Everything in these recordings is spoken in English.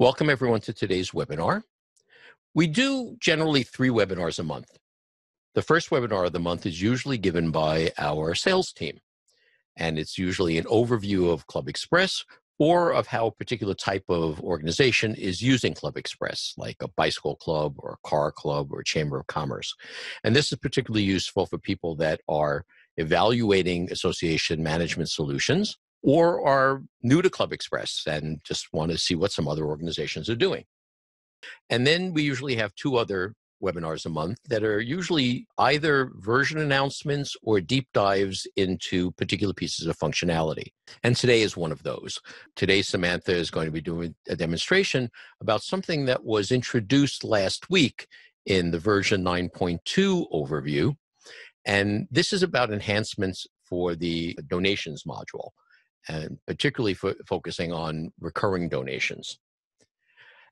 Welcome everyone to today's webinar. We do generally 3 webinars a month. The first webinar of the month is usually given by our sales team, and it's usually an overview of ClubExpress or of how a particular type of organization is using ClubExpress, like a bicycle club or a car club or a chamber of commerce. And this is particularly useful for people that are evaluating association management solutions or are new to ClubExpress and just want to see what some other organizations are doing. And then we usually have 2 other webinars a month that are usually either version announcements or deep dives into particular pieces of functionality. And today is one of those. Today, Samantha is going to be doing a demonstration about something that was introduced last week in the version 9.2 overview. And this is about enhancements for the donations module, and particularly focusing on recurring donations.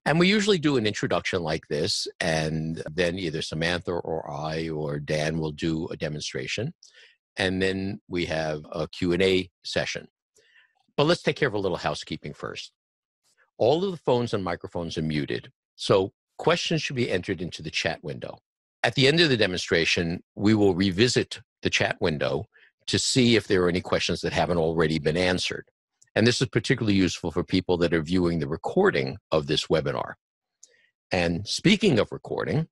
And we usually do an introduction like this, and then either Samantha or I or Dan will do a demonstration, and then we have a Q&A session. But let's take care of a little housekeeping first. All of the phones and microphones are muted, so questions should be entered into the chat window. At the end of the demonstration, we will revisit the chat window to see if there are any questions that haven't already been answered. And this is particularly useful for people that are viewing the recording of this webinar. And speaking of recording,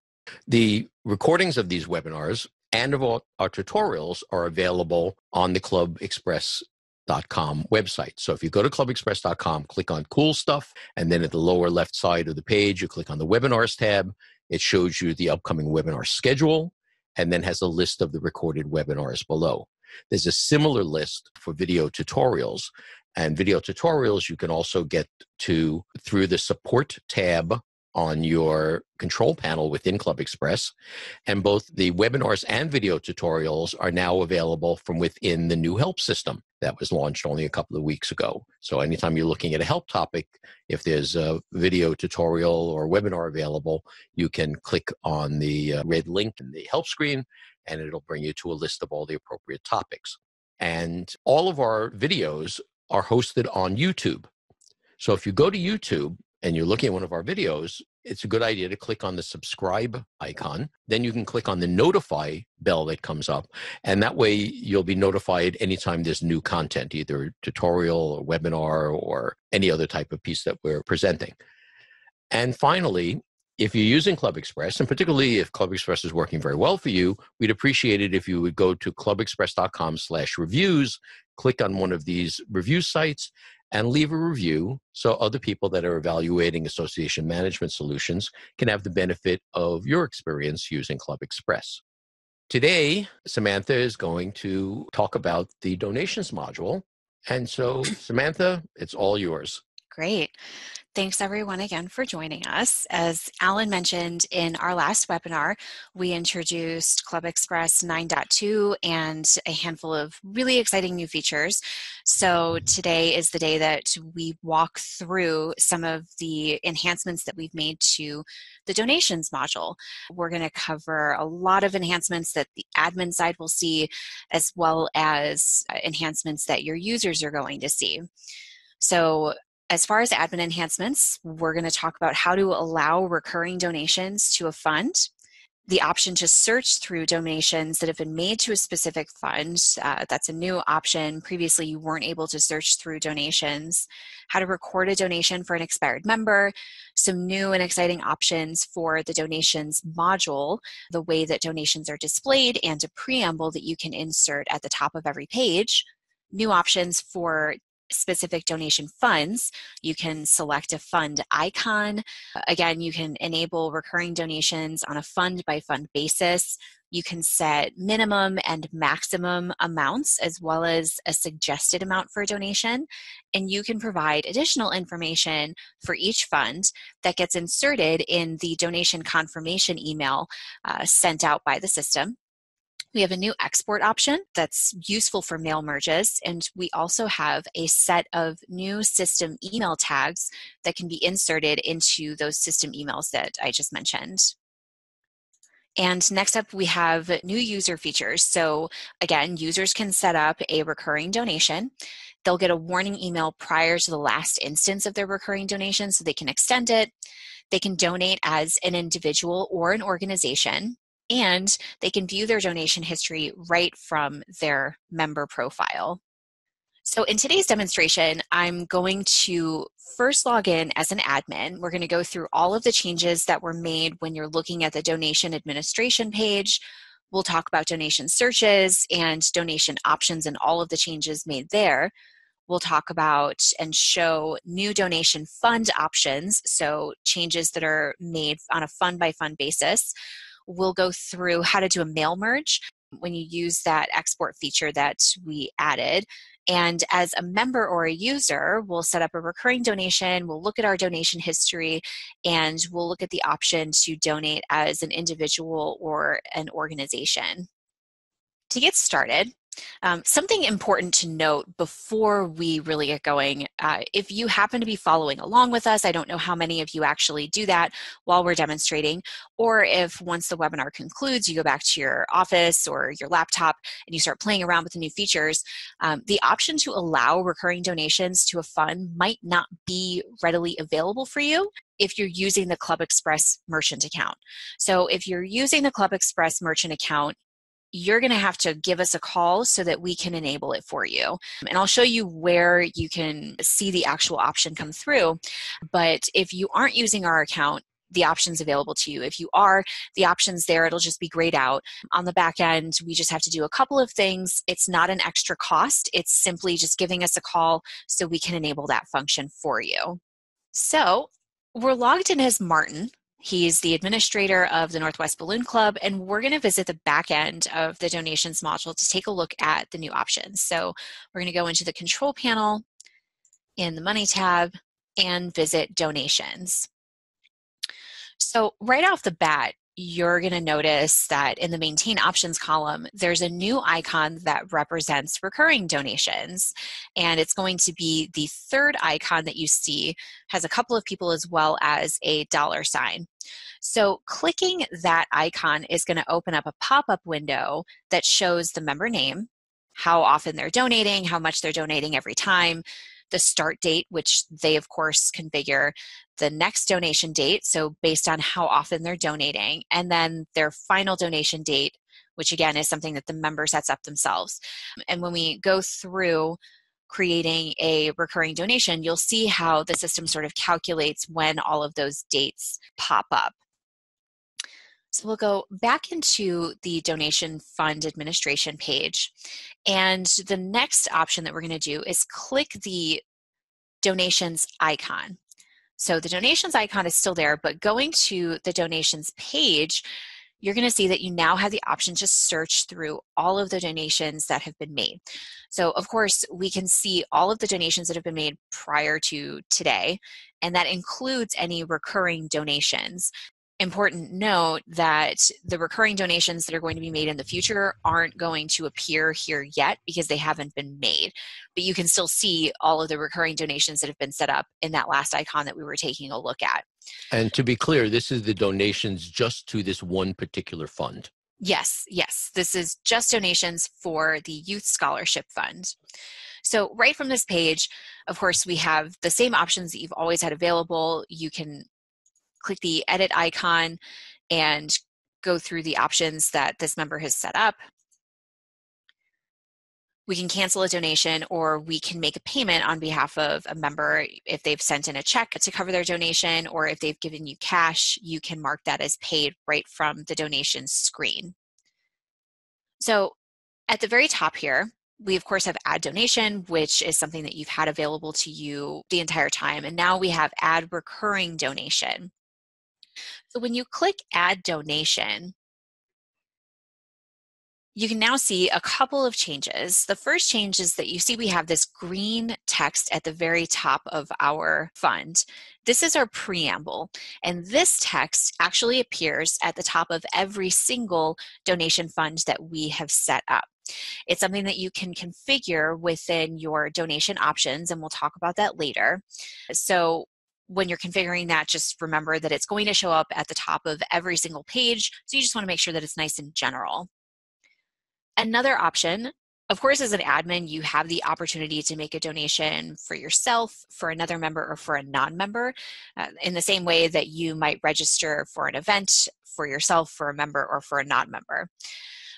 the recordings of these webinars and of our tutorials are available on the ClubExpress.com website. So if you go to ClubExpress.com, click on Cool Stuff, and then at the lower left side of the page, you click on the Webinars tab. It shows you the upcoming webinar schedule, and then has a list of the recorded webinars below. There's a similar list for video tutorials. And video tutorials you can also get to through the Support tab on your control panel within ClubExpress. And both the webinars and video tutorials are now available from within the new help system that was launched only a couple of weeks ago. So anytime you're looking at a help topic, if there's a video tutorial or webinar available, you can click on the red link in the help screen, and it'll bring you to a list of all the appropriate topics. And all of our videos are hosted on YouTube. So if you go to YouTube and you're looking at one of our videos, it's a good idea to click on the subscribe icon. Then you can click on the notify bell that comes up. And that way you'll be notified anytime there's new content, either a tutorial or webinar or any other type of piece that we're presenting. And finally, if you're using ClubExpress, and particularly if ClubExpress is working very well for you, we'd appreciate it if you would go to clubexpress.com/reviews, click on one of these review sites, and leave a review so other people that are evaluating association management solutions can have the benefit of your experience using ClubExpress. Today, Samantha is going to talk about the donations module. And so, Samantha, it's all yours. Great. Thanks everyone again for joining us. As Alan mentioned in our last webinar, we introduced ClubExpress 9.2 and a handful of really exciting new features. So today is the day that we walk through some of the enhancements that we've made to the donations module. We're going to cover a lot of enhancements that the admin side will see, as well as enhancements that your users are going to see. So as far as admin enhancements, we're going to talk about how to allow recurring donations to a fund, the option to search through donations that have been made to a specific fund. That's a new option. Previously, you weren't able to search through donations, how to record a donation for an expired member, some new and exciting options for the donations module, the way that donations are displayed, and a preamble that you can insert at the top of every page, new options for specific donation funds. You can select a fund icon. Again, you can enable recurring donations on a fund-by-fund basis. You can set minimum and maximum amounts, as well as a suggested amount for a donation. And you can provide additional information for each fund that gets inserted in the donation confirmation email sent out by the system. We have a new export option that's useful for mail merges, and we also have a set of new system email tags that can be inserted into those system emails that I just mentioned. And next up, we have new user features. So again, users can set up a recurring donation. They'll get a warning email prior to the last instance of their recurring donation so they can extend it. They can donate as an individual or an organization, and they can view their donation history right from their member profile. So in today's demonstration, I'm going to first log in as an admin. We're going to go through all of the changes that were made when you're looking at the donation administration page. We'll talk about donation searches and donation options and all of the changes made there. We'll talk about and show new donation fund options, so changes that are made on a fund-by-fund basis. We'll go through how to do a mail merge when you use that export feature that we added. And as a member or a user, we'll set up a recurring donation, we'll look at our donation history, and we'll look at the option to donate as an individual or an organization. To get started, something important to note before we really get going, if you happen to be following along with us, I don't know how many of you actually do that while we're demonstrating, or if once the webinar concludes, you go back to your office or your laptop and you start playing around with the new features, the option to allow recurring donations to a fund might not be readily available for you if you're using the ClubExpress merchant account. So if you're using the ClubExpress merchant account, you're going to have to give us a call so that we can enable it for you. And I'll show you where you can see the actual option come through. But if you aren't using our account, the option's available to you. If you are, the option's there. It'll just be grayed out. On the back end, we just have to do a couple of things. It's not an extra cost. It's simply just giving us a call so we can enable that function for you. So we're logged in as Martin. He's the administrator of the Northwest Balloon Club, and we're going to visit the back end of the donations module to take a look at the new options. So we're going to go into the control panel in the Money tab and visit donations. So right off the bat, you're going to notice that in the Maintain Options column, there's a new icon that represents recurring donations. And it's going to be the third icon that you see, has a couple of people as well as a $sign. So clicking that icon is going to open up a pop-up window that shows the member name, how often they're donating, how much they're donating every time, the start date, which they of course configure, the next donation date, so based on how often they're donating, and then their final donation date, which again is something that the member sets up themselves. And when we go through creating a recurring donation, you'll see how the system sort of calculates when all of those dates pop up. So we'll go back into the donation fund administration page. And the next option that we're going to do is click the donations icon. So the donations icon is still there, but going to the donations page, you're going to see that you now have the option to search through all of the donations that have been made. So of course, we can see all of the donations that have been made prior to today, and that includes any recurring donations. Important note that the recurring donations that are going to be made in the future aren't going to appear here yet because they haven't been made. But you can still see all of the recurring donations that have been set up in that last icon that we were taking a look at. And to be clear, this is the donations just to this one particular fund. Yes, yes. This is just donations for the Youth Scholarship Fund. So right from this page, of course, we have the same options that you've always had available. You can click the edit icon and go through the options that this member has set up. We can cancel a donation, or we can make a payment on behalf of a member. If they've sent in a check to cover their donation, or if they've given you cash, you can mark that as paid right from the donation screen. So at the very top here, we of course have add donation, which is something that you've had available to you the entire time. And now we have add recurring donation. So when you click add donation, you can now see a couple of changes. The first change is that you see we have this green text at the very top of our fund. This is our preamble, and this text actually appears at the top of every single donation fund that we have set up. It's something that you can configure within your donation options, and we'll talk about that later. So when you're configuring that, just remember that it's going to show up at the top of every single page, so you just want to make sure that it's nice and general. Another option Of course, as an admin, you have the opportunity to make a donation for yourself, for another member, or for a non-member, in the same way that you might register for an event for yourself, for a member, or for a non-member.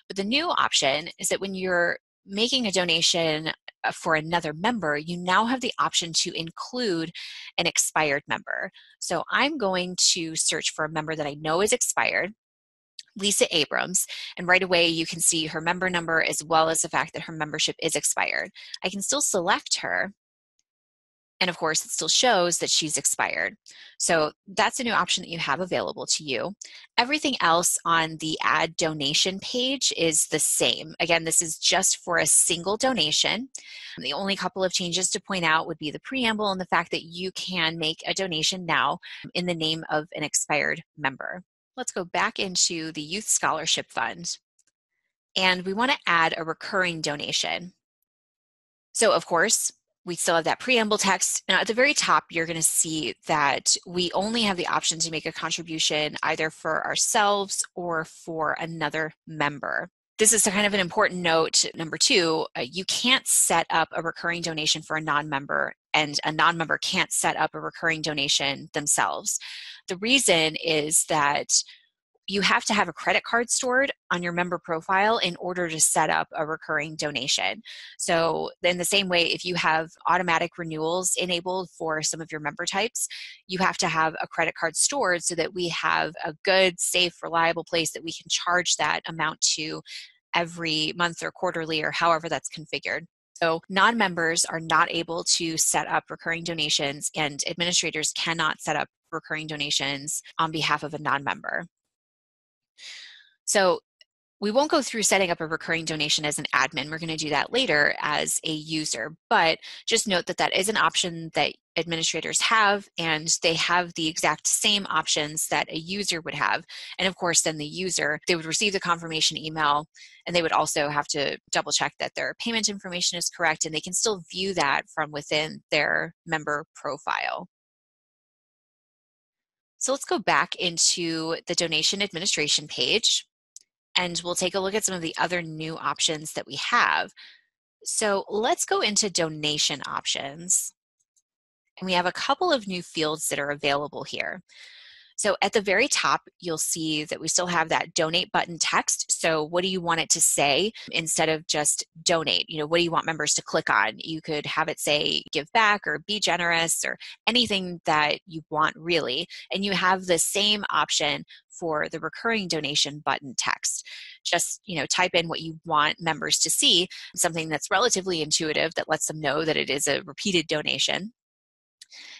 But the new option is that when you're making a donation for another member, you now have the option to include an expired member. So I'm going to search for a member that I know is expired, Lisa Abrams, and right away you can see her member number as well as the fact that her membership is expired. I can still select her, and of course it still shows that she's expired. So that's a new option that you have available to you. Everything else on the add donation page is the same. Again, this is just for a single donation. The only couple of changes to point out would be the preamble and the fact that you can make a donation now in the name of an expired member. Let's go back into the Youth Scholarship Fund, and we want to add a recurring donation. So of course, we still have that preamble text. Now at the very top, you're going to see that we only have the option to make a contribution either for ourselves or for another member. This is kind of an important note. Number 2, you can't set up a recurring donation for a non-member, and a non-member can't set up a recurring donation themselves. The reason is that you have to have a credit card stored on your member profile in order to set up a recurring donation. So in the same way, if you have automatic renewals enabled for some of your member types, you have to have a credit card stored so that we have a good, safe, reliable place that we can charge that amount to every month or quarterly or however that's configured. So non-members are not able to set up recurring donations, and administrators cannot set up recurring donations on behalf of a non-member. So we won't go through setting up a recurring donation as an admin. We're going to do that later as a user, but just note that that is an option that administrators have, and they have the exact same options that a user would have. And of course, then the user, they would receive the confirmation email, and they would also have to double check that their payment information is correct, and they can still view that from within their member profile. So let's go back into the donation administration page, and we'll take a look at some of the other new options that we have. So let's go into donation options. And we have a couple of new fields that are available here. So at the very top, you'll see that we still have that donate button text. So what do you want it to say instead of just donate? You know, what do you want members to click on? You could have it say give back or be generous or anything that you want really. And you have the same option for the recurring donation button text. Just, you know, type in what you want members to see, something that's relatively intuitive that lets them know that it is a repeated donation.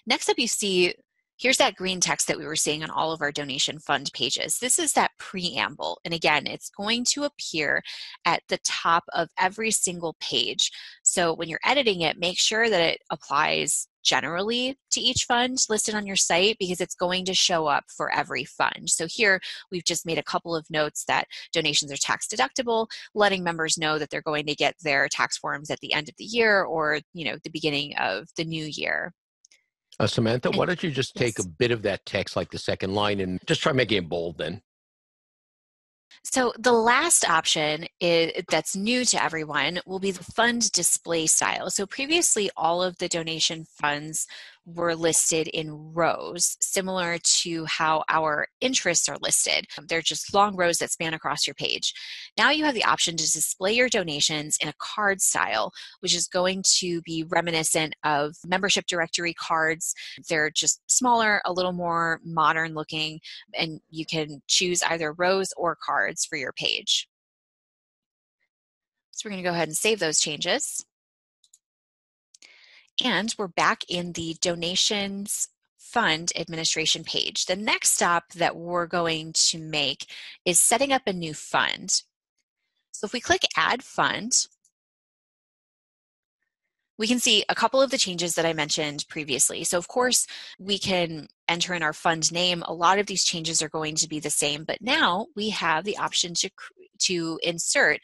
Next up, you see here's that green text that we were seeing on all of our donation fund pages. This is that preamble. And again, it's going to appear at the top of every single page. So when you're editing it, make sure that it applies generally to each fund listed on your site, because it's going to show up for every fund. So here we've just made a couple of notes that donations are tax deductible, letting members know that they're going to get their tax forms at the end of the year or, you know, the beginning of the new year. Samantha, why don't you just take a Yes. bit of that text, like the second line, and just try making it bold then? So the last option that's new to everyone will be the fund display style. So previously, all of the donation funds were listed in rows, similar to how our interests are listed. They're just long rows that span across your page. Now you have the option to display your donations in a card style, which is going to be reminiscent of membership directory cards. They're just smaller, a little more modern looking, and you can choose either rows or cards for your page. So we're going to go ahead and save those changes. And we're back in the donations fund administration page. The next stop that we're going to make is setting up a new fund. So if we click add fund, we can see a couple of the changes that I mentioned previously. So of course, we can enter in our fund name. A lot of these changes are going to be the same, but now we have the option to insert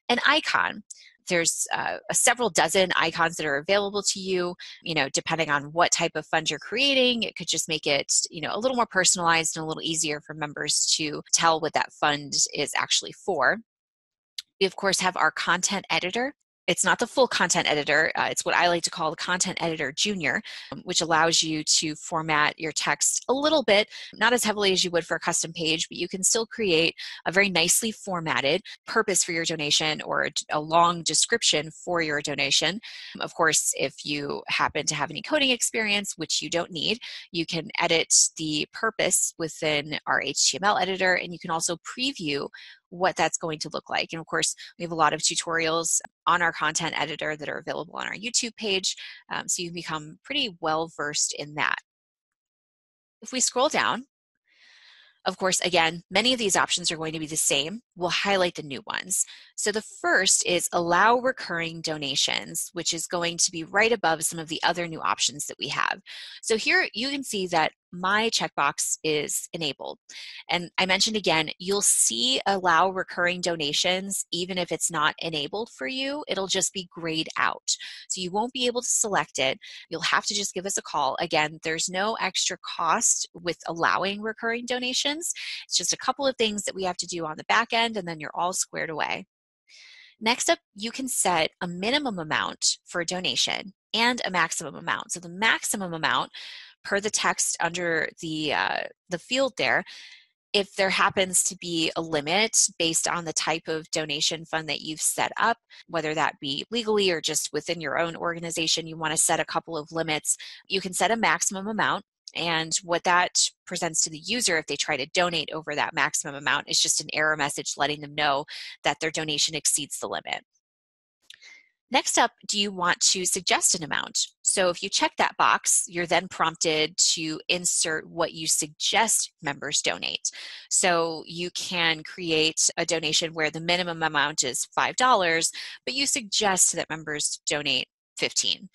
an icon. There's several dozen icons that are available to you, you know, depending on what type of fund you're creating. It could just make it, you know, a little more personalized and a little easier for members to tell what that fund is actually for. We, of course, have our content editor. It's not the full content editor. It's what I like to call the Content Editor Junior, which allows you to format your text a little bit, not as heavily as you would for a custom page, but you can still create a very nicely formatted purpose for your donation or a long description for your donation. Of course, if you happen to have any coding experience, which you don't need, you can edit the purpose within our HTML editor, and you can also preview what that's going to look like. And of course, we have a lot of tutorials on our content editor that are available on our YouTube page, so you can become pretty well versed in that. If we scroll down, of course, again, many of these options are going to be the same. We'll highlight the new ones. So the first is allow recurring donations, which is going to be right above some of the other new options that we have. So here you can see that my checkbox is enabled. And I mentioned again, you'll see allow recurring donations even if it's not enabled for you. It'll just be grayed out. So you won't be able to select it. You'll have to just give us a call. Again, there's no extra cost with allowing recurring donations. It's just a couple of things that we have to do on the back end, and then you're all squared away. Next up, you can set a minimum amount for a donation and a maximum amount. So the maximum amount per the text under the field there, if there happens to be a limit based on the type of donation fund that you've set up, whether that be legally or just within your own organization, you want to set a couple of limits, you can set a maximum amount. And what that presents to the user if they try to donate over that maximum amount is just an error message letting them know that their donation exceeds the limit. Next up, do you want to suggest an amount? So if you check that box, you're then prompted to insert what you suggest members donate. So you can create a donation where the minimum amount is $5, but you suggest that members donate 15.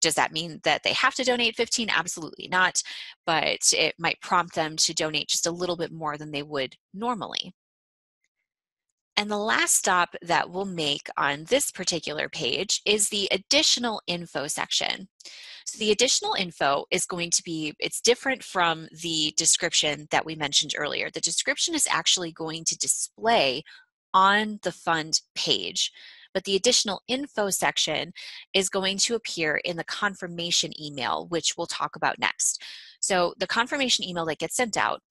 Does that mean that they have to donate 15? Absolutely not, but it might prompt them to donate just a little bit more than they would normally. And the last stop that we'll make on this particular page is the additional info section. So the additional info is going to be, it's different from the description that we mentioned earlier. The description is actually going to display on the fund page, but the additional info section is going to appear in the confirmation email, which we'll talk about next. So the confirmation email that gets sent out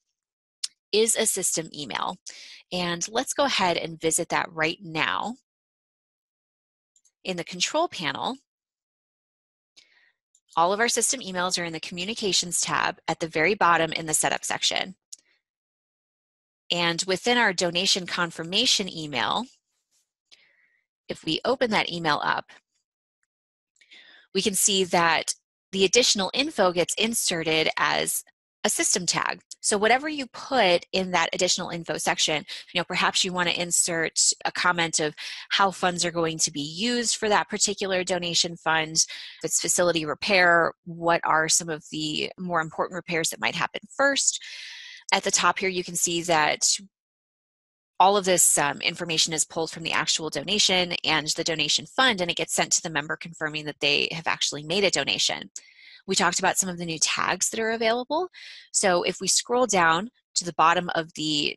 is a system email. And let's go ahead and visit that right now. In the control panel, all of our system emails are in the communications tab at the very bottom in the setup section. And within our donation confirmation email, if we open that email up, we can see that the additional info gets inserted as a system tag. So whatever you put in that additional info section, perhaps you want to insert a comment of how funds are going to be used for that particular donation fund. If it's facility repair, what are some of the more important repairs that might happen first? At the top here, you can see that all of this information is pulled from the actual donation and the donation fund, and it gets sent to the member confirming that they have actually made a donation. We talked about some of the new tags that are available. So if we scroll down to the bottom of the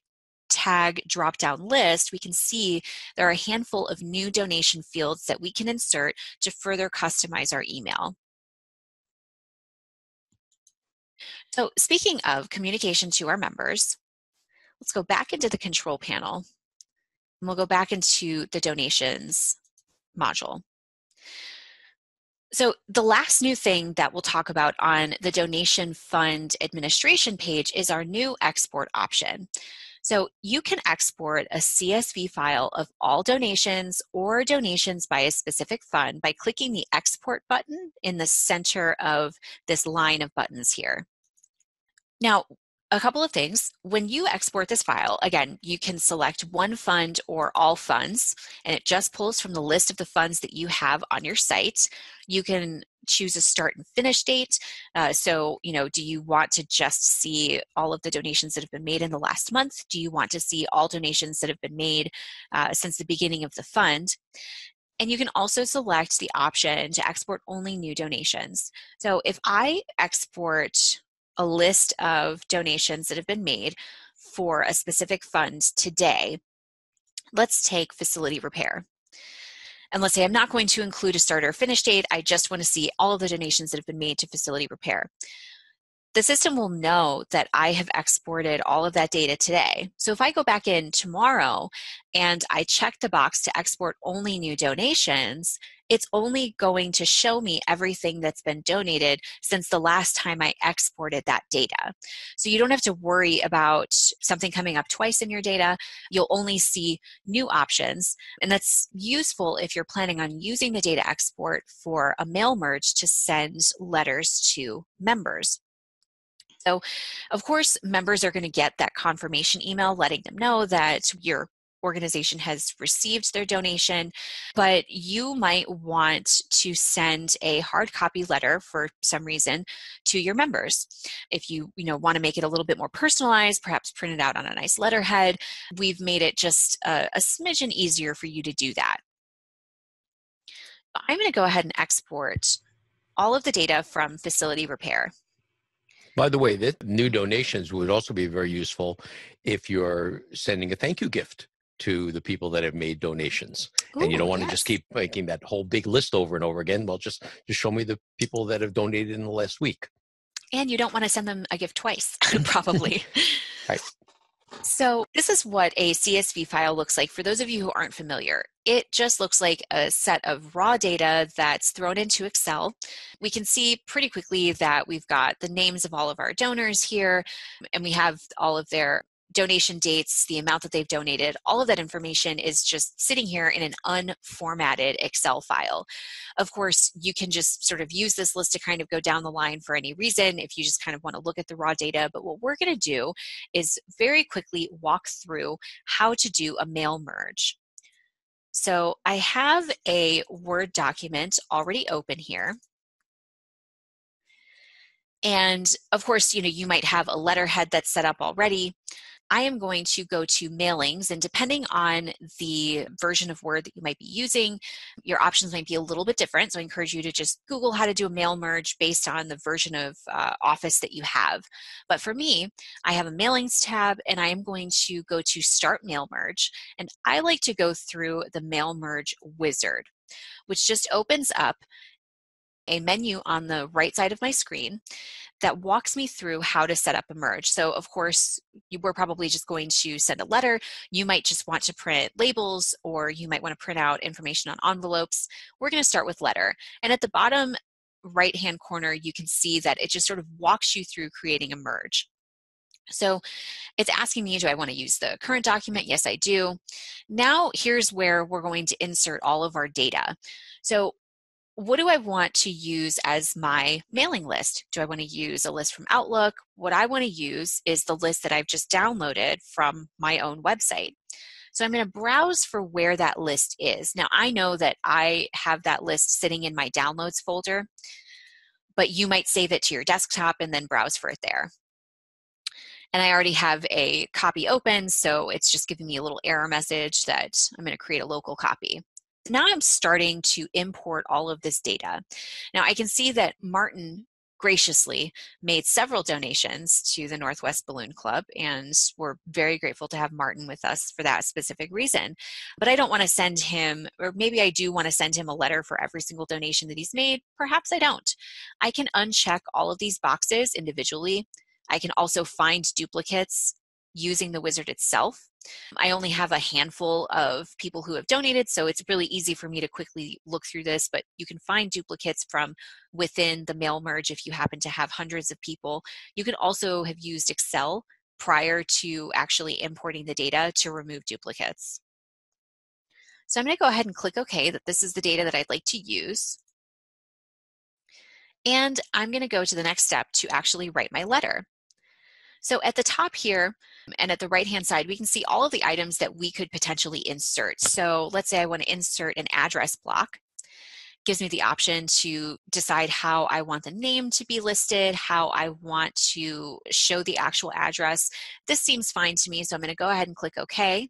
tag drop-down list, we can see there are a handful of new donation fields that we can insert to further customize our email. So speaking of communication to our members, let's go back into the control panel, and we'll go back into the donations module. So the last new thing that we'll talk about on the donation fund administration page is our new export option. So you can export a CSV file of all donations or donations by a specific fund by clicking the export button in the center of this line of buttons here. Now, a couple of things. When you export this file, again, you can select one fund or all funds, and it just pulls from the list of the funds that you have on your site. You can choose a start and finish date. So, do you want to just see all of the donations that have been made in the last month? Do you want to see all donations that have been made since the beginning of the fund? And you can also select the option to export only new donations. So if I export a list of donations that have been made for a specific fund today, let's take facility repair. And let's say I'm not going to include a start or finish date. I just want to see all of the donations that have been made to facility repair. The system will know that I have exported all of that data today. So if I go back in tomorrow and I check the box to export only new donations, it's only going to show me everything that's been donated since the last time I exported that data. So you don't have to worry about something coming up twice in your data. You'll only see new options. And that's useful if you're planning on using the data export for a mail merge to send letters to members. So, of course, members are going to get that confirmation email letting them know that your organization has received their donation, but you might want to send a hard copy letter for some reason to your members. If you want to make it a little bit more personalized, perhaps print it out on a nice letterhead, we've made it just a smidgen easier for you to do that. I'm going to go ahead and export all of the data from facility repair. By the way, that new donations would also be very useful if you're sending a thank you gift to the people that have made donations. And you don't want to just keep making that whole big list over and over again. Well, just show me the people that have donated in the last week. And you don't want to send them a gift twice, probably. Right. So this is what a CSV file looks like for those of you who aren't familiar. It just looks like a set of raw data that's thrown into Excel. We can see pretty quickly that we've got the names of all of our donors here, and we have all of their donation dates, the amount that they've donated. All of that information is just sitting here in an unformatted Excel file. Of course, you can just sort of use this list to kind of go down the line for any reason if you just kind of want to look at the raw data. But what we're going to do is very quickly walk through how to do a mail merge. So I have a Word document already open here. And of course, you might have a letterhead that's set up already. I am going to go to mailings, and depending on the version of Word that you might be using, your options might be a little bit different. So I encourage you to just Google how to do a mail merge based on the version of Office that you have. But for me, I have a mailings tab, and I am going to go to Start Mail Merge. And I like to go through the Mail Merge wizard, which just opens up a menu on the right side of my screen that walks me through how to set up a merge. So of course, we're probably just going to send a letter. You might just want to print labels, or you might want to print out information on envelopes. We're going to start with letter. And at the bottom right-hand corner, you can see that it just sort of walks you through creating a merge. So it's asking me, do I want to use the current document? Yes, I do. Now here's where we're going to insert all of our data. So what do I want to use as my mailing list? Do I want to use a list from Outlook? What I want to use is the list that I've just downloaded from my own website. So I'm going to browse for where that list is. Now I know that I have that list sitting in my downloads folder, but you might save it to your desktop and then browse for it there. And I already have a copy open, so it's just giving me a little error message that I'm going to create a local copy. Now I'm starting to import all of this data. Now I can see that Martin graciously made several donations to the Northwest Balloon Club, and we're very grateful to have Martin with us for that specific reason. But I don't want to send him, or maybe I do want to send him a letter for every single donation that he's made. Perhaps I don't. I can uncheck all of these boxes individually. I can also find duplicates using the wizard itself. I only have a handful of people who have donated, so it's really easy for me to quickly look through this, but you can find duplicates from within the mail merge if you happen to have hundreds of people. You can also have used Excel prior to actually importing the data to remove duplicates. So I'm going to go ahead and click OK, that this is the data that I'd like to use. And I'm going to go to the next step to actually write my letter. So at the top here and at the right-hand side, we can see all of the items that we could potentially insert. So let's say I want to insert an address block. It gives me the option to decide how I want the name to be listed, how I want to show the actual address. This seems fine to me, so I'm going to go ahead and click OK. I'm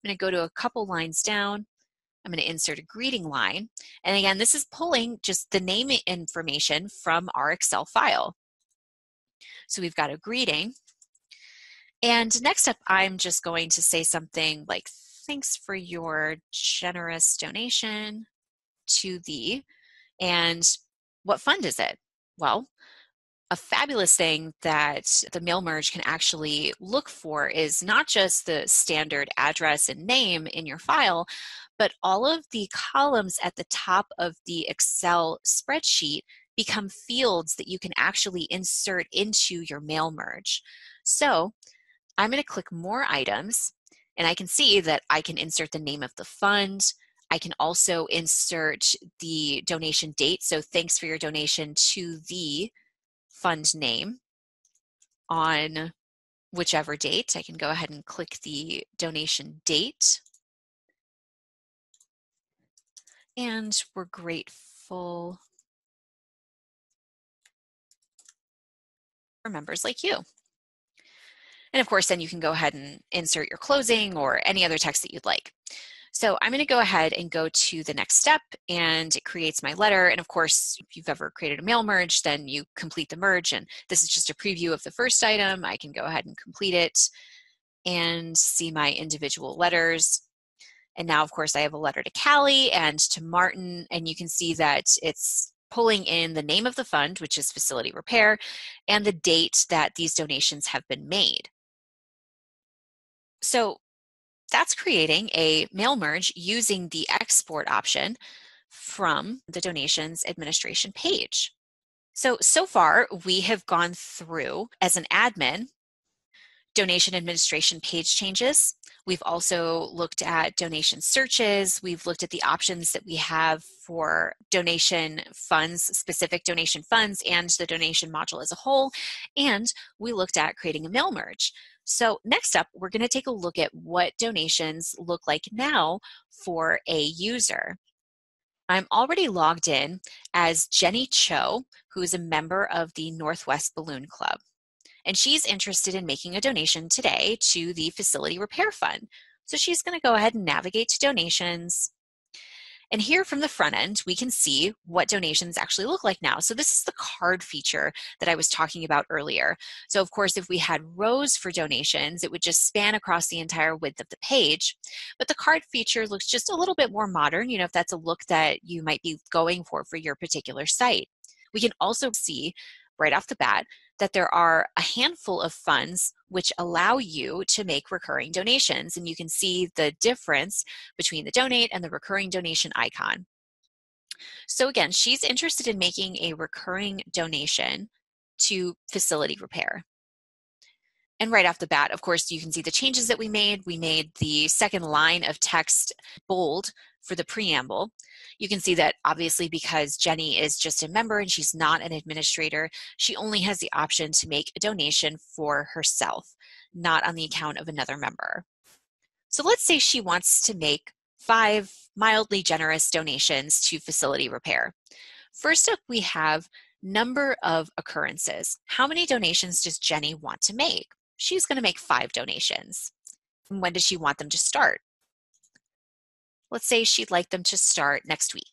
going to go to a couple lines down. I'm going to insert a greeting line. And again, this is pulling just the name information from our Excel file. So we've got a greeting. And next up, I'm just going to say something like, thanks for your generous donation to the, and what fund is it? Well, a fabulous thing that the mail merge can actually look for is not just the standard address and name in your file, but all of the columns at the top of the Excel spreadsheet become fields that you can actually insert into your mail merge. So I'm going to click More Items, and I can see that I can insert the name of the fund. I can also insert the donation date. So thanks for your donation to the fund name on whichever date. I can go ahead and click the donation date. And we're grateful for members like you. And of course, then you can go ahead and insert your closing or any other text that you'd like. So I'm going to go ahead and go to the next step, and it creates my letter. And of course, if you've ever created a mail merge, then you complete the merge. And this is just a preview of the first item. I can go ahead and complete it and see my individual letters. And now, of course, I have a letter to Callie and to Martin, and you can see that it's pulling in the name of the fund, which is facility repair, and the date that these donations have been made. So that's creating a mail merge using the export option from the donations administration page. So far we have gone through as an admin donation administration page changes. We've also looked at donation searches. We've looked at the options that we have for donation funds, specific donation funds, and the donation module as a whole. And we looked at creating a mail merge. So next up, we're going to take a look at what donations look like now for a user. I'm already logged in as Jenny Cho, who is a member of the Northwest Balloon Club. And she's interested in making a donation today to the Facility Repair Fund. So she's going to go ahead and navigate to donations. And here from the front end, we can see what donations actually look like now. So this is the card feature that I was talking about earlier. So of course, if we had rows for donations, it would just span across the entire width of the page. But the card feature looks just a little bit more modern, if that's a look that you might be going for your particular site. We can also see right off the bat that there are a handful of funds which allow you to make recurring donations, and you can see the difference between the donate and the recurring donation icon. So again, she's interested in making a recurring donation to facility repair. And right off the bat, of course, you can see the changes that we made. We made the second line of text bold for the preamble. You can see that obviously because Jenny is just a member and she's not an administrator, she only has the option to make a donation for herself, not on the account of another member. So let's say she wants to make 5 mildly generous donations to facility repair. First up, we have number of occurrences. How many donations does Jenny want to make? She's going to make 5 donations. And when does she want them to start? Let's say she'd like them to start next week.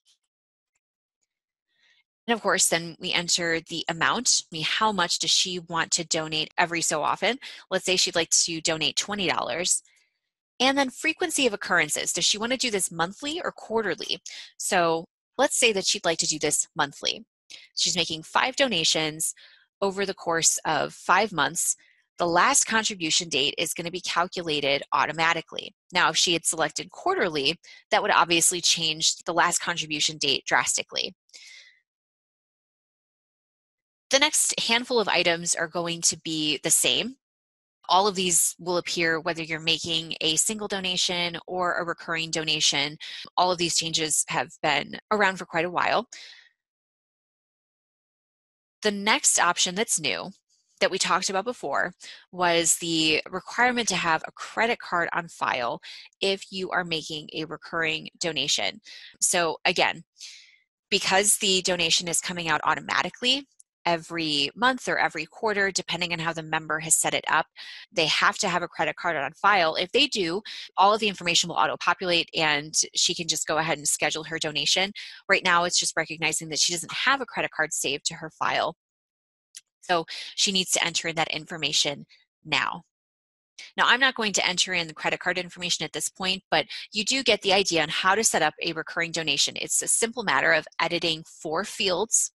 And of course, then we enter the amount. How much does she want to donate every so often? Let's say she'd like to donate $20. And then frequency of occurrences. Does she want to do this monthly or quarterly? So let's say that she'd like to do this monthly. She's making 5 donations over the course of 5 months. The last contribution date is going to be calculated automatically. Now, if she had selected quarterly, that would obviously change the last contribution date drastically. The next handful of items are going to be the same. All of these will appear whether you're making a single donation or a recurring donation. All of these changes have been around for quite a while. The next option that's new that we talked about before was the requirement to have a credit card on file if you are making a recurring donation. So again, because the donation is coming out automatically every month or every quarter, depending on how the member has set it up, they have to have a credit card on file. If they do, all of the information will auto-populate and she can just go ahead and schedule her donation. Right now, it's just recognizing that she doesn't have a credit card saved to her file. So she needs to enter in that information now. Now, I'm not going to enter in the credit card information at this point, but you do get the idea on how to set up a recurring donation. It's a simple matter of editing 4 fields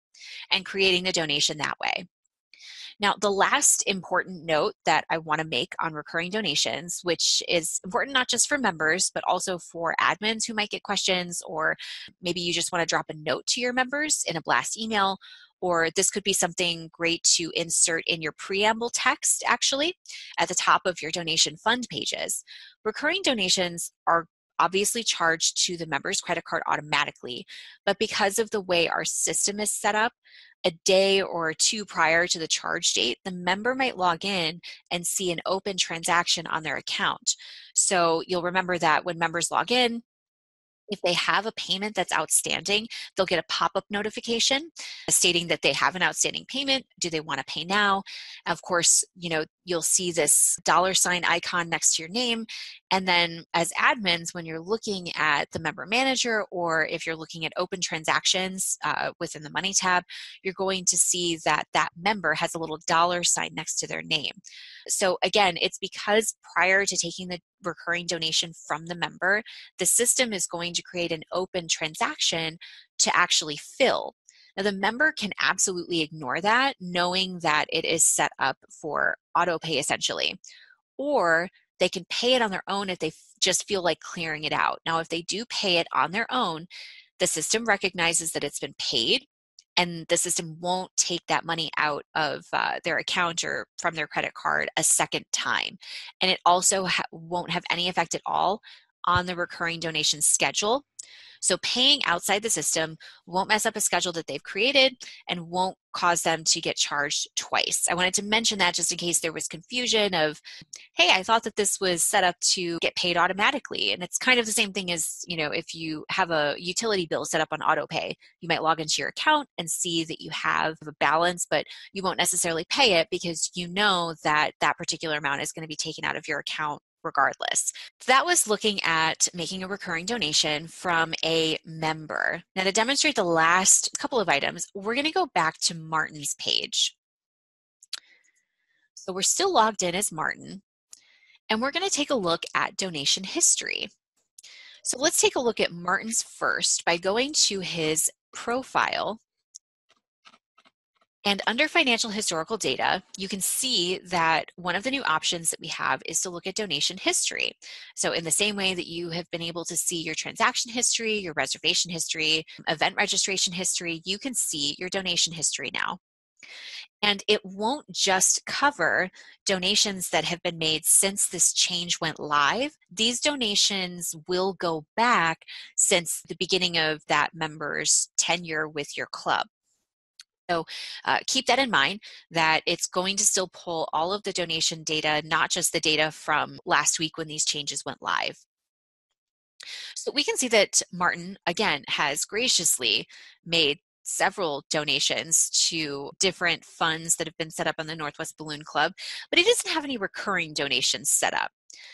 and creating the donation that way. Now, the last important note that I want to make on recurring donations, which is important not just for members, but also for admins who might get questions, or maybe you just want to drop a note to your members in a blast email, or this could be something great to insert in your preamble text, actually, at the top of your donation fund pages. Recurring donations are obviously charged to the member's credit card automatically, but because of the way our system is set up, a day or 2 prior to the charge date, the member might log in and see an open transaction on their account. So you'll remember that when members log in, if they have a payment that's outstanding, they'll get a pop-up notification stating that they have an outstanding payment. Do they want to pay now? Of course, you'll see this $ icon next to your name. And then as admins, when you're looking at the member manager, or if you're looking at open transactions within the money tab, you're going to see that that member has a little $ next to their name. So again, it's because prior to taking the recurring donation from the member, the system is going to create an open transaction to actually fill. Now, the member can absolutely ignore that, knowing that it is set up for auto pay essentially, or they can pay it on their own if they just feel like clearing it out. Now, if they do pay it on their own, the system recognizes that it's been paid, and the system won't take that money out of their account or from their credit card a second time. And it also won't have any effect at all on the recurring donation schedule. So paying outside the system won't mess up a schedule that they've created and won't cause them to get charged twice. I wanted to mention that just in case there was confusion of, hey, I thought that this was set up to get paid automatically. And it's kind of the same thing as, if you have a utility bill set up on auto pay, you might log into your account and see that you have a balance, but you won't necessarily pay it because you know that that particular amount is going to be taken out of your account regardless. That was looking at making a recurring donation from a member. Now, to demonstrate the last couple of items, we're going to go back to Martin's page. So we're still logged in as Martin, and we're going to take a look at donation history. So let's take a look at Martin's first by going to his profile. And under financial historical data, you can see that one of the new options that we have is to look at donation history. So in the same way that you have been able to see your transaction history, your reservation history, event registration history, you can see your donation history now. And it won't just cover donations that have been made since this change went live. These donations will go back since the beginning of that member's tenure with your club. So keep that in mind, that it's going to still pull all of the donation data, not just the data from last week when these changes went live. So we can see that Martin, again, has graciously made several donations to different funds that have been set up on the Northwest Balloon Club, but he doesn't have any recurring donations set up.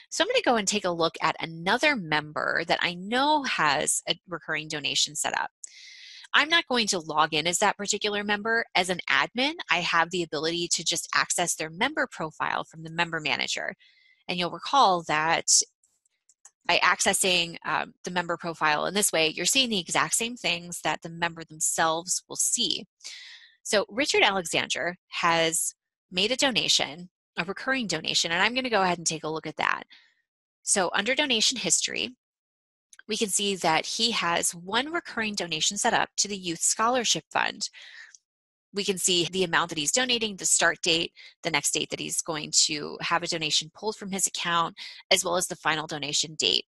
So I'm going to go and take a look at another member that I know has a recurring donation set up. I'm not going to log in as that particular member. As an admin, I have the ability to just access their member profile from the member manager. And you'll recall that by accessing the member profile in this way, you're seeing the exact same things that the member themselves will see. So Richard Alexander has made a donation, a recurring donation, and I'm going to go ahead and take a look at that. So under donation history, we can see that he has one recurring donation set up to the Youth Scholarship Fund. We can see the amount that he's donating, the start date, the next date that he's going to have a donation pulled from his account, as well as the final donation date.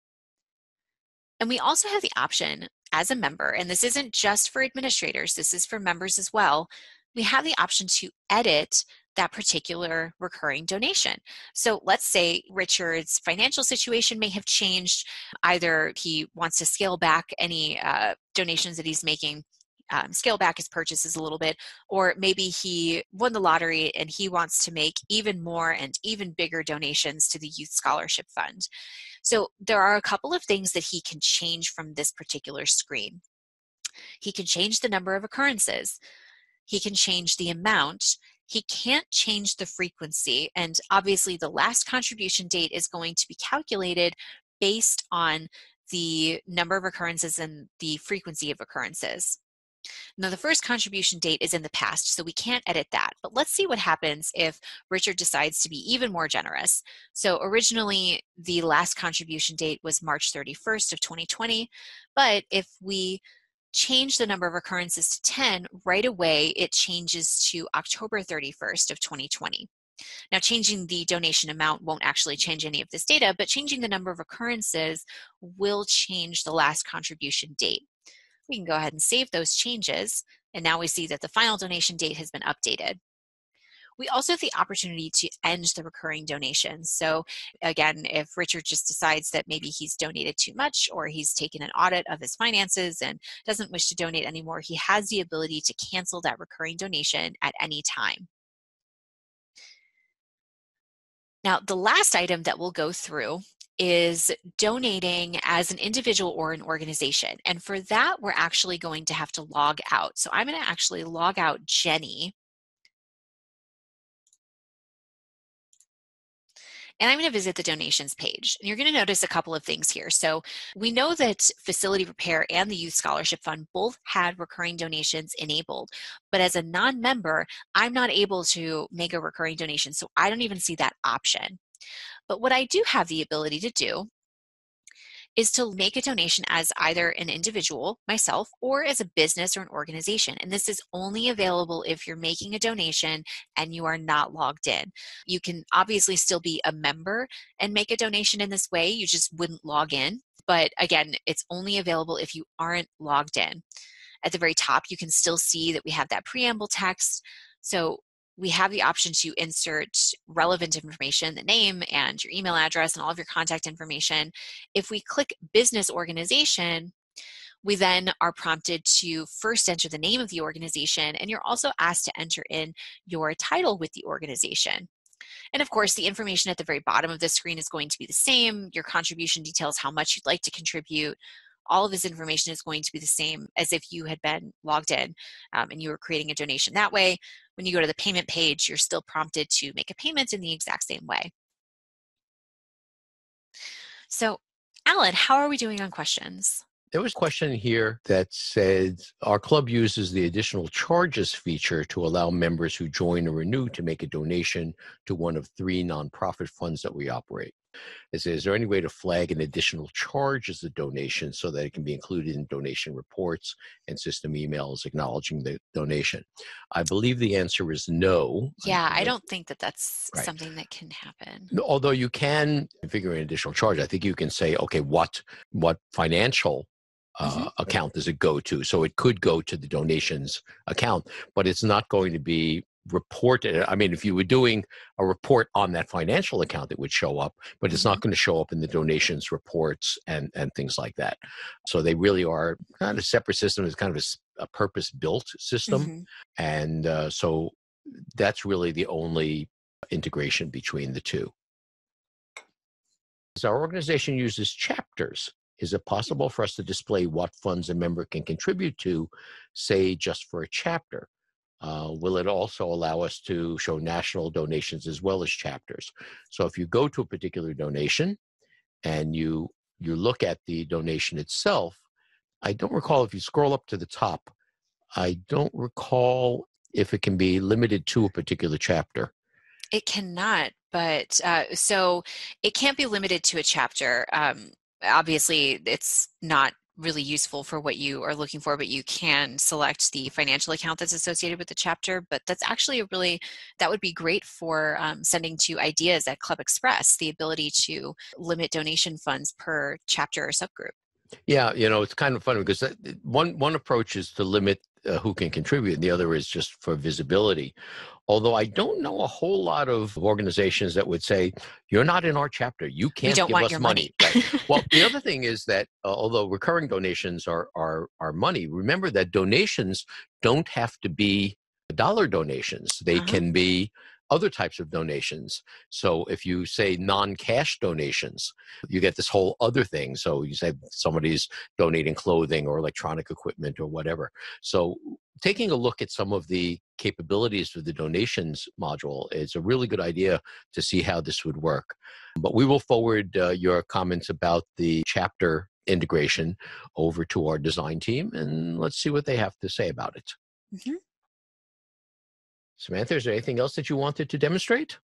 And we also have the option as a member, and this isn't just for administrators, this is for members as well, we have the option to edit that particular recurring donation. So let's say Richard's financial situation may have changed. Either he wants to scale back any donations that he's making, scale back his purchases a little bit, or maybe he won the lottery and he wants to make even more and even bigger donations to the Youth Scholarship Fund. So there are a couple of things that he can change from this particular screen. He can change the number of occurrences. He can change the amount. He can't change the frequency, and obviously the last contribution date is going to be calculated based on the number of occurrences and the frequency of occurrences. Now, the first contribution date is in the past, so we can't edit that. But let's see what happens if Richard decides to be even more generous. So originally, the last contribution date was March 31st of 2020. But if we change the number of occurrences to 10, right away it changes to October 31st of 2020. Now, changing the donation amount won't actually change any of this data, but changing the number of occurrences will change the last contribution date. We can go ahead and save those changes, and now we see that the final donation date has been updated. We also have the opportunity to end the recurring donations. So again, if Richard just decides that maybe he's donated too much or he's taken an audit of his finances and doesn't wish to donate anymore, he has the ability to cancel that recurring donation at any time. Now, the last item that we'll go through is donating as an individual or an organization. And for that, we're actually going to have to log out. So I'm going to actually log out Jenny. And I'm going to visit the donations page. And you're going to notice a couple of things here. So we know that Facility Repair and the Youth Scholarship Fund both had recurring donations enabled. But as a non-member, I'm not able to make a recurring donation. So I don't even see that option. But what I do have the ability to do is to make a donation as either an individual, myself, or as a business or an organization. And this is only available if you're making a donation and you are not logged in. You can obviously still be a member and make a donation in this way, you just wouldn't log in. But again, it's only available if you aren't logged in. At the very top, you can still see that we have that preamble text. So we have the option to insert relevant information, the name and your email address and all of your contact information. If we click business organization, we then are prompted to first enter the name of the organization, and you're also asked to enter in your title with the organization. And of course, the information at the very bottom of the screen is going to be the same. Your contribution details how much you'd like to contribute. All of this information is going to be the same as if you had been logged in and you were creating a donation that way. When you go to the payment page, you're still prompted to make a payment in the exact same way. So, Alan, how are we doing on questions? There was a question here that said, our club uses the additional charges feature to allow members who join or renew to make a donation to one of 3 nonprofit funds that we operate. It says, is there any way to flag an additional charge as a donation so that it can be included in donation reports and system emails acknowledging the donation? I believe the answer is no. Yeah, I don't think that that's something that can happen. Although you can configure an additional charge. I think you can say, okay, what financial account does it go to? So it could go to the donations account, but it's not going to be reported. I mean, if you were doing a report on that financial account, it would show up, but it's not going to show up in the donations reports and things like that. So they really are kind of a separate system. It's kind of a purpose-built system. And so that's really the only integration between the two. As our organization uses chapters, is it possible for us to display what funds a member can contribute to, say, just for a chapter? Will it also allow us to show national donations as well as chapters? So if you go to a particular donation and you look at the donation itself, I don't recall if you scroll up to the top, I don't recall if it can be limited to a particular chapter. It cannot, but so it can't be limited to a chapter. Obviously, it's not really useful for what you are looking for, but you can select the financial account that's associated with the chapter. But that's actually that would be great for sending to ideas at ClubExpress, the ability to limit donation funds per chapter or subgroup. Yeah, it's kind of funny because one approach is to limit who can contribute, and the other is just for visibility. Although I don't know a whole lot of organizations that would say, you're not in our chapter, you can't give us money. Right. Well, the other thing is that although recurring donations are money, remember that donations don't have to be dollar donations. They can be other types of donations. So if you say non-cash donations, you get this whole other thing. So you say somebody's donating clothing or electronic equipment or whatever. So taking a look at some of the capabilities of the donations module is a really good idea to see how this would work. But we will forward your comments about the chapter integration over to our design team, and let's see what they have to say about it. Mm-hmm. Samantha, is there anything else that you wanted to demonstrate?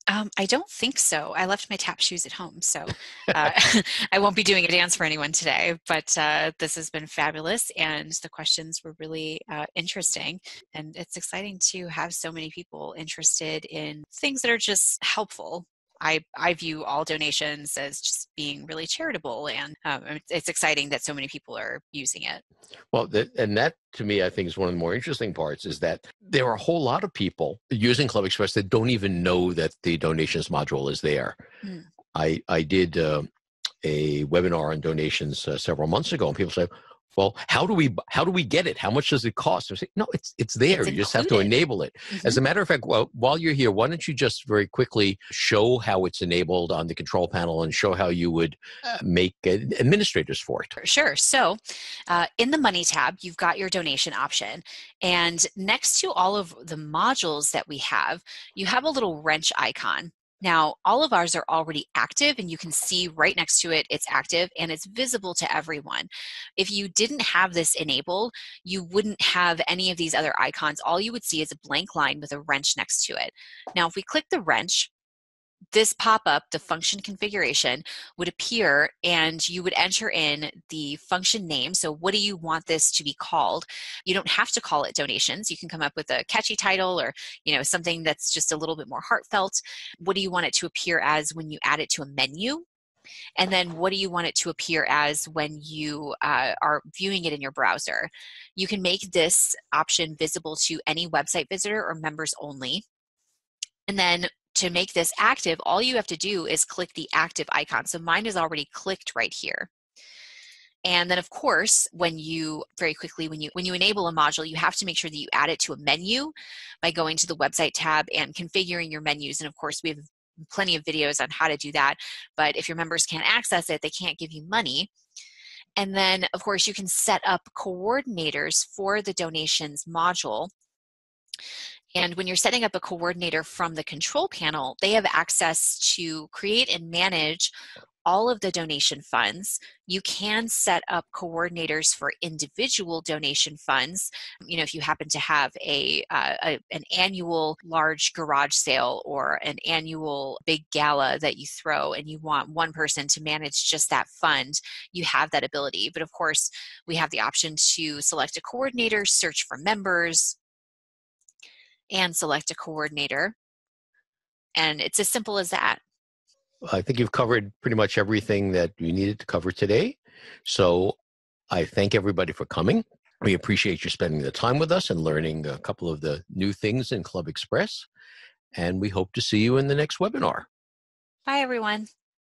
I don't think so. I left my tap shoes at home, so I won't be doing a dance for anyone today, but this has been fabulous, and the questions were really interesting, and it's exciting to have so many people interested in things that are just helpful. I view all donations as just being really charitable, and it's exciting that so many people are using it. Well, and that to me, I think is one of the more interesting parts is that there are a whole lot of people using ClubExpress that don't even know that the donations module is there. Mm. I did a webinar on donations several months ago, and people say, well, how do we get it? How much does it cost? I say, no, it's there. It's You just have to included. enable it. Mm-hmm. As a matter of fact, while you're here, why don't you just very quickly show how it's enabled on the control panel and show how you would make administrators for it. Sure. So in the Money tab, you've got your donation option. And next to all of the modules that we have, you have a little wrench icon. Now, all of ours are already active, and you can see right next to it, it's active and it's visible to everyone. If you didn't have this enabled, you wouldn't have any of these other icons. All you would see is a blank line with a wrench next to it. Now, if we click the wrench, this pop-up, the function configuration, would appear, and you would enter in the function name. So what do you want this to be called? You don't have to call it donations. You can come up with a catchy title, or something that's just a little bit more heartfelt. What do you want it to appear as when you add it to a menu? And then what do you want it to appear as when you are viewing it in your browser? You can make this option visible to any website visitor or members only. And then to make this active, all you have to do is click the active icon. So mine is already clicked right here. And then, of course, when you enable a module, you have to make sure that you add it to a menu by going to the website tab and configuring your menus. And of course, we have plenty of videos on how to do that. But if your members can't access it, they can't give you money. And then, of course, you can set up coordinators for the donations module. And when you're setting up a coordinator from the control panel, they have access to create and manage all of the donation funds. You can set up coordinators for individual donation funds. If you happen to have an annual large garage sale or an annual big gala that you throw, and you want one person to manage just that fund, you have that ability. But of course, we have the option to select a coordinator, search for members, and select a coordinator. And it's as simple as that. I think you've covered pretty much everything that you needed to cover today. So I thank everybody for coming. We appreciate you spending the time with us and learning a couple of the new things in ClubExpress. And we hope to see you in the next webinar. Bye, everyone.